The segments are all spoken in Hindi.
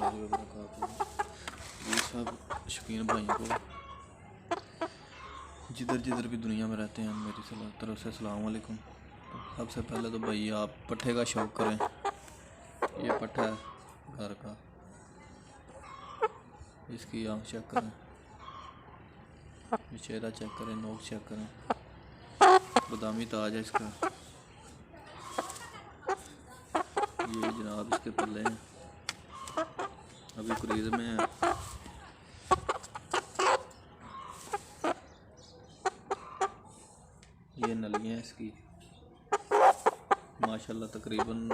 वरहमतुल्लाहि वबरकातुहू। ये सब शौकीन भाइयों को जिधर जिधर भी दुनिया में रहते हैं मेरी तरफ से अस्सलाम वालेकुम। तो सबसे पहले तो भाई आप पट्ठे का शौक़ करें। ये पट्ठा है घर का, इसकी आँख चेक करें, ये चेहरा चेक करें, नोक चेक करें, बादामी ताज है इसका। ये जनाब इसके पल्ले हैं, अभी क्रीज में है। ये नलियाँ इसकी माशाल्लाह तकरीबन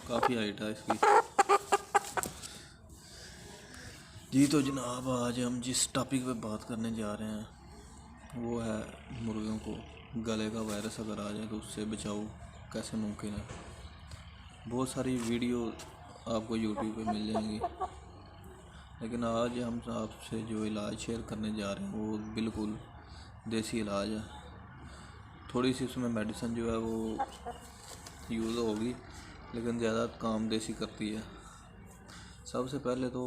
काफ़ी हाइट है इसकी। जी तो जनाब आज हम जिस टॉपिक पे बात करने जा रहे हैं वो है मुर्गियों को गले का वायरस अगर आ जाए तो उससे बचाव कैसे मुमकिन है। बहुत सारी वीडियो आपको यूट्यूब पे मिल जाएंगी, लेकिन आज हम आपसे जो इलाज शेयर करने जा रहे हैं वो बिल्कुल देसी इलाज है। थोड़ी सी उसमें मेडिसिन जो है वो यूज़ होगी, लेकिन ज़्यादा काम देसी करती है। सबसे पहले तो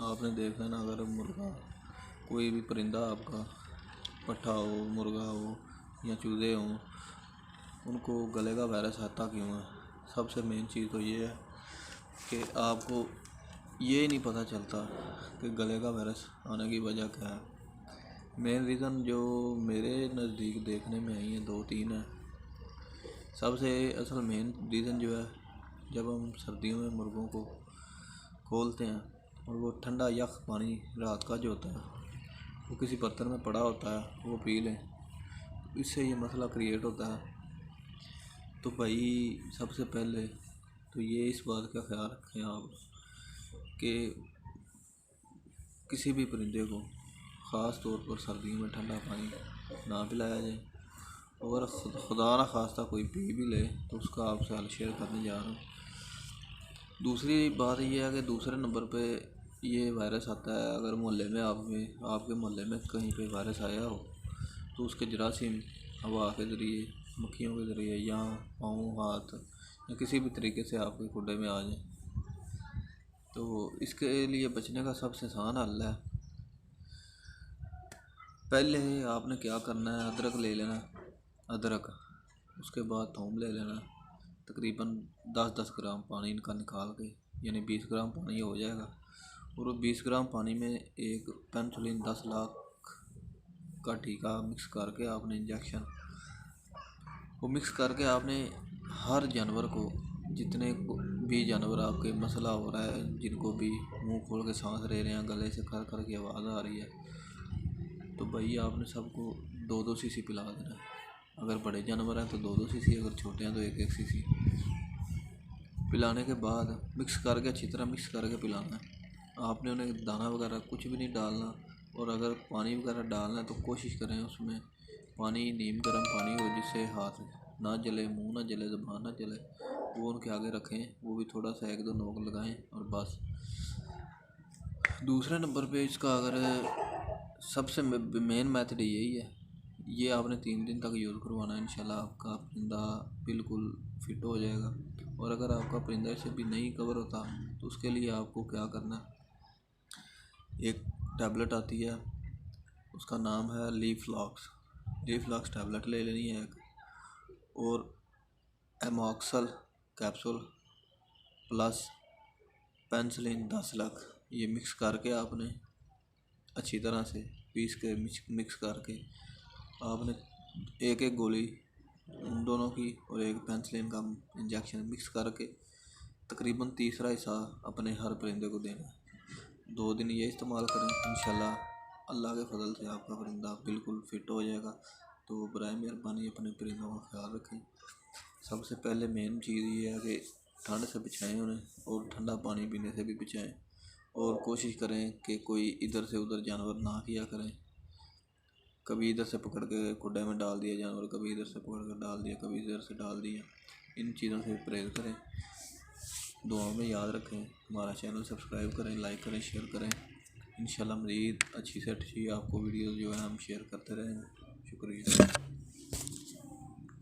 आपने देख लेना, अगर मुर्गा कोई भी परिंदा आपका पट्ठा हो, मुर्गा हो या चूज़े हों, उनको गले का वायरस आता क्यों है। सबसे मेन चीज़ तो ये है कि आपको ये नहीं पता चलता कि गले का वायरस आने की वजह क्या है। मेन रीज़न जो मेरे नज़दीक देखने में आई है 2-3 है। सबसे असल मेन रीज़न जो है, जब हम सर्दियों में मुर्गों को खोलते हैं और वो ठंडा यख पानी रात का जो होता है वो किसी बर्तन में पड़ा होता है, वो पी लें, इससे ये मसला क्रिएट होता है। तो भाई सबसे पहले तो ये इस बात का ख्याल रखें आप कि किसी भी परिंदे को ख़ास तौर पर सर्दियों में ठंडा पानी ना पिलाया जाए। अगर खुदा ना खास्ता कोई पी भी ले तो उसका आपसे हाल शेयर करने जा रहा हूँ। दूसरी बात यह है कि दूसरे नंबर पे ये वायरस आता है अगर मोहल्ले में आपके मोहल्ले में कहीं पे वायरस आया हो तो उसके जरासीम हवा के ज़रिए, मक्खियों के ज़रिए या पाँव हाथ या किसी भी तरीके से आपके खुडे में आ जाए। तो इसके लिए बचने का सबसे आसान हल है, पहले आपने क्या करना है, अदरक ले लेना, अदरक, उसके बाद थूम ले लेना, तकरीबन 10-10 ग्राम पानी इनका निकाल के, यानी 20 ग्राम पानी हो जाएगा। और 20 ग्राम पानी में एक पेनिसिलिन 10 लाख का टीका मिक्स करके आपने इंजेक्शन वो मिक्स करके आपने हर जानवर को, जितने भी जानवर आपके मसला हो रहा है, जिनको भी मुंह खोल के सांस ले रहे हैं, गले से खर खर की आवाज़ आ रही है, तो भाई आपने सबको 2-2 सीसी पिला देना है। अगर बड़े जानवर हैं तो 2-2 सीसी, अगर छोटे हैं तो 1-1 सीसी पिलाने के बाद मिक्स करके अच्छी तरह मिक्स करके पिलाना है। आपने उन्हें दाना वगैरह कुछ भी नहीं डालना, और अगर पानी वगैरह डालना है तो कोशिश करें उसमें पानी नीम गर्म पानी हो, जिससे हाथ ना जले, मुंह ना जले, ज़ुबान ना जले, वो उनके आगे रखें, वो भी थोड़ा सा 1-2 नोक लगाएं और बस। दूसरे नंबर पे इसका अगर सबसे मेन मेथड यही है, ये आपने 3 दिन तक यूज़ करवाना है। इंशाल्लाह आपका परिंदा बिल्कुल फिट हो जाएगा। और अगर आपका परिंदा इससे भी नहीं कवर होता तो उसके लिए आपको क्या करना है, एक टैबलेट आती है, उसका नाम है लीफलॉक्स टैबलेट ले लेनी है एक, और एमॉक्सल कैप्सूल प्लस पेनिसिलिन 10 लाख, ये मिक्स करके आपने अच्छी तरह से पीस के मिक्स करके आपने एक गोली उन दोनों की और एक पेनिसिलिन का इंजेक्शन मिक्स करके तकरीबन तीसरा हिस्सा अपने हर परिंदे को देना है। 2 दिन ये इस्तेमाल करें, इंशाल्लाह अल्लाह के फजल से आपका परिंदा बिल्कुल फिट हो जाएगा। तो बराए मेहरबानी अपने परिंदों का ख्याल रखें। सबसे पहले मेन चीज़ ये है कि ठंड से बचाएं उन्हें, और ठंडा पानी पीने से भी बचाएं, और कोशिश करें कि कोई इधर से उधर जानवर ना किया करें। कभी इधर से पकड़ के खुडे में डाल दिया जानवर, कभी इधर से पकड़ कर डाल दिया, कभी इधर से डाल दिया। इन चीज़ों से परहेज़ करें। दुआओं में याद रखें, हमारा चैनल सब्सक्राइब करें, लाइक करें, शेयर करें। इंशाल्लाह मज़ीद अच्छी से अच्छी आपको वीडियो जो है हम शेयर करते रहेंगे। शुक्रिया।